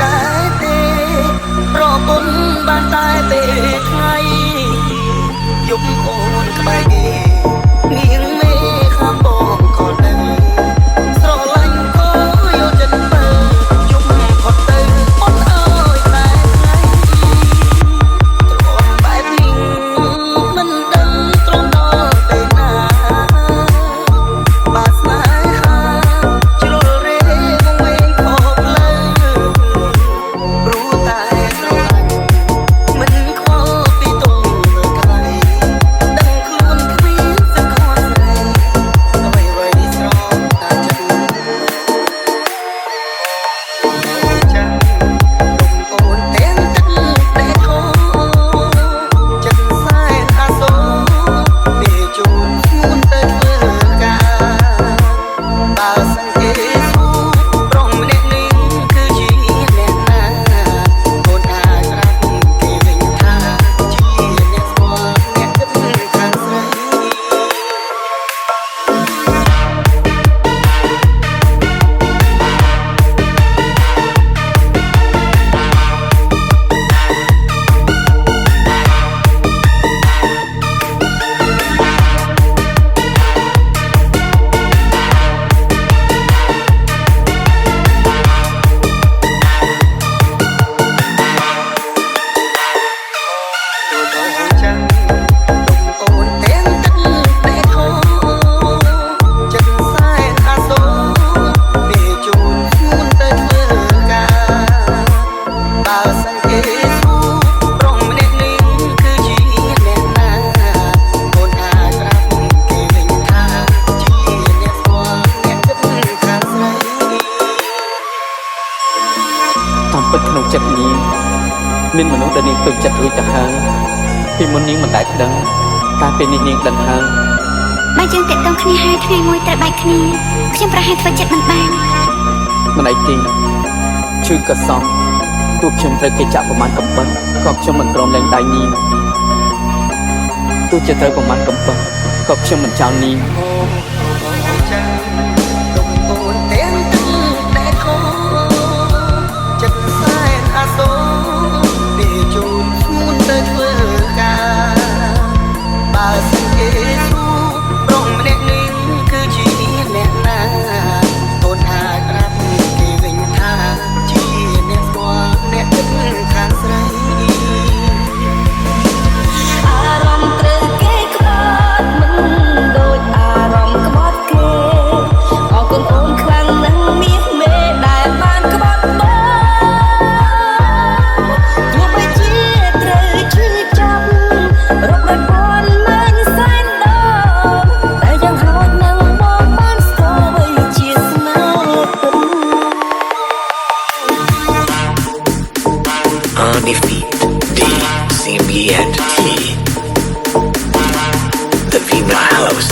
ដែរទេរគុណបានតែពេលថ្ងៃយប់អូនក្បែរគេនាងមេខាងបងក៏ដឹងស្រឡាញ់ក៏យកចិត្តទៅយប់ផុតទៅអត់អើយតែថ្ងៃទ្រាំបែបនេះមិនដឹងទ្រាំដល់ពេលណាបាស្នេហាជ្រុលរេងវែងខោផ្លូវព្រោះតែស្រឡាញ់មិនខ្វល់ពីទុំលើកៃដឹងខ្លួនគ្មានសង្ឃស្រីអ្វីស្រងតែចិត្តចឹងអូនទាំងទឹកតែខោចិត្តសែនអាសូរពេលជួបខ្លួនទៅធ្វើការបើសង្កេតស្គាល់ប្រុសម្នាក់នេះគឺជាអ្នកណាអូនអាចប្រាប់គេវិញថាជាអ្នកស្គាល់អ្នកគិតខាងស្រីចឹងអូនទាំងទឹកតែខោចិត្តសែនអាសូរពេលជួបខ្លួនទៅធ្វើការបើសង្កេតស្គាល់ប្រុសម្នាក់នេះគឺជាអ្នកណាអូនអាចប្រាប់គេវិញថាជាអ្នកស្គាល់អ្នកគិតខាងស្រីតាមពិតក្នុងចិត្តនាងមានមនុស្សដែលនាងពេញចិត្តរួចទៅហើយពីមុននាងមិនដែលដឹងតែពេលនេះនាងដឹងហើយបើយើងតាក់ទងគ្នាហើយថ្ងៃមួយត្រូវបែកគ្នាខ្ញុំប្រហែលធ្វើចិត្តមិនបានមិនអីទេឈឺក៏សមទោះខ្ញុំត្រូវគេចាក់ប្រមាណកំបិតក៏ខ្ញុំមិនព្រមលែងដៃនាងទោះជាត្រូវប្រមាណកំបិតក៏ខ្ញុំមិនចោលនាងចឹងអូនទាំងទឹកតែខោចិត្តសែនអាសូរពេលជួបខ្លួនទៅធ្វើការបើសង្កេតស្គាល់ប្រុសម្នាក់នេះគឺជាអ្នកណាអូនអាចប្រាប់គេវិញថាជាអ្នកស្គាល់អ្នកគិតខាងស្រីអារម្មណ៍ត្រូវគេក្បត់មិនដូចអារម្មណ៍ក្បត់គេអរគុណអូនខ្លាំងណាស់មាសមេដែលបានក្បត់បងទោះបីជាត្រូវឈឺចាប់រាប់រយពាន់ម៉ាញ់សែនដងតែយ៉ាងហោចនឹងបងបានស្គាល់អ្វីជាស្នេហ៍ពិត Undefeated D CME and T The Vina House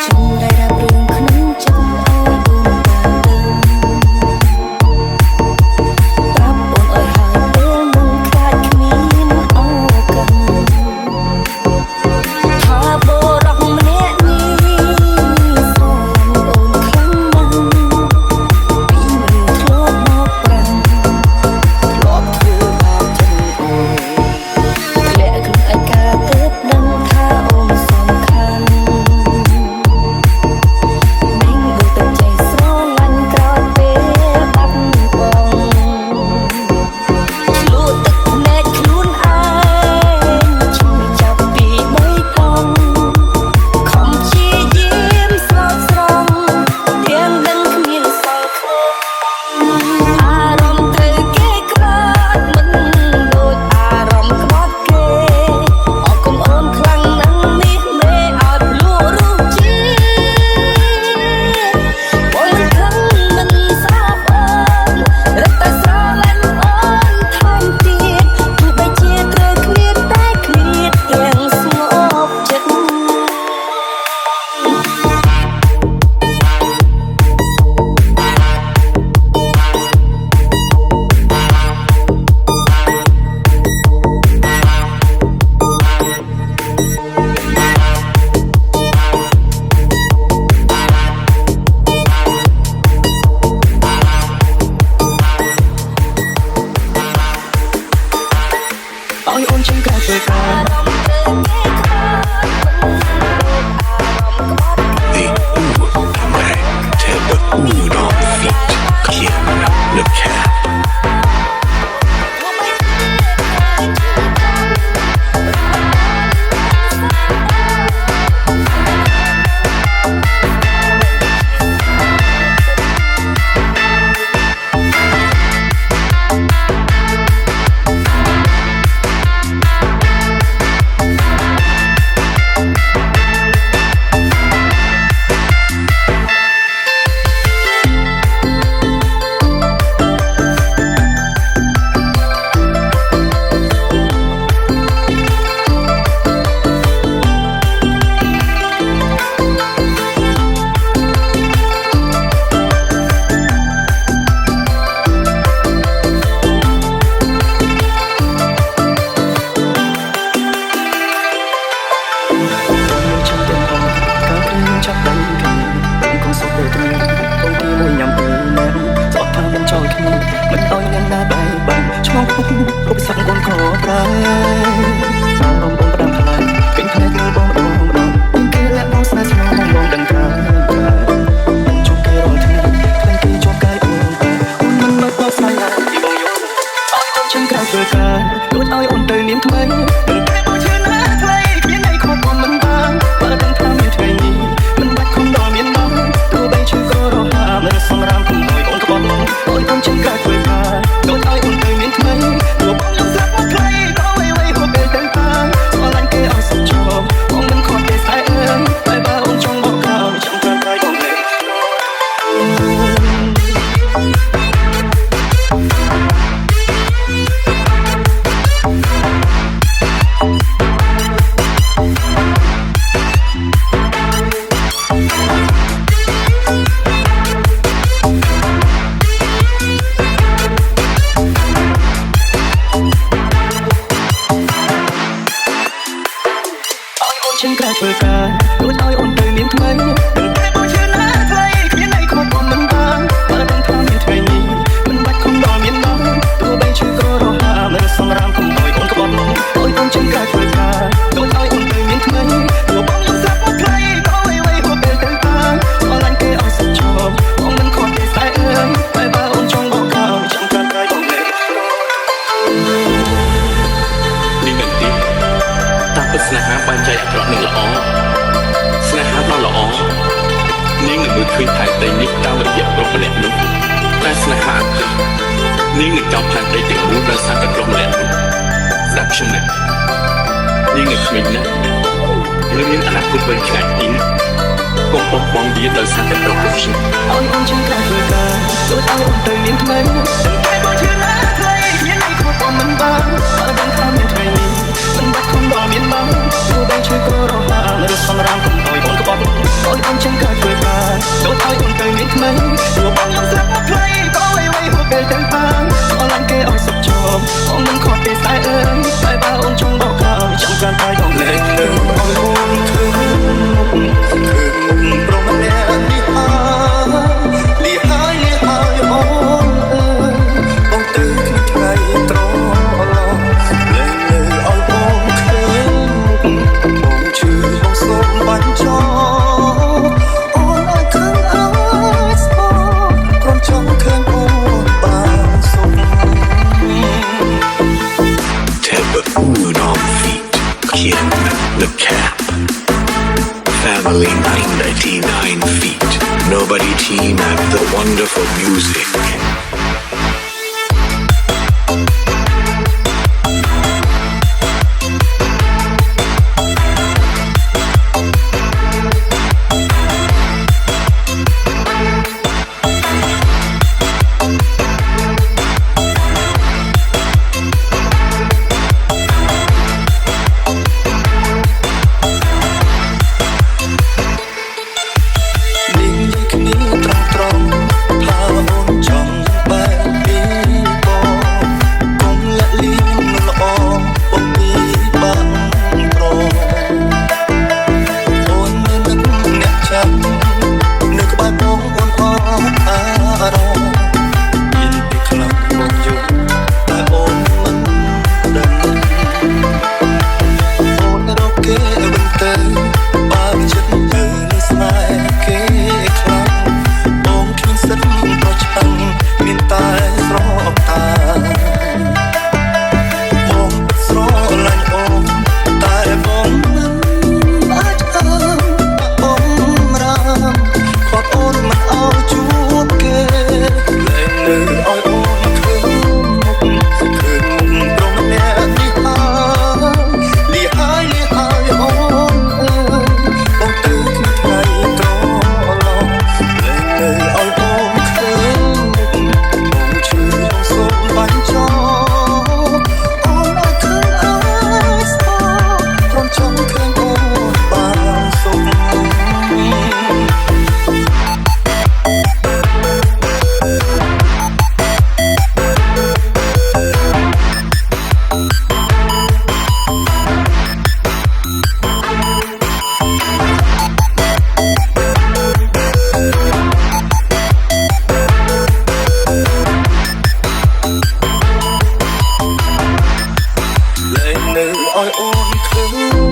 Chúng đây đã ឲ្យអូនចេញក្រៅធ្វើការ The Mac Temper Mood on feet. Kim the Cap. The Cap. Family 999 feet. Nobody team at the wonderful music. ឲ្យអូនធ្វើ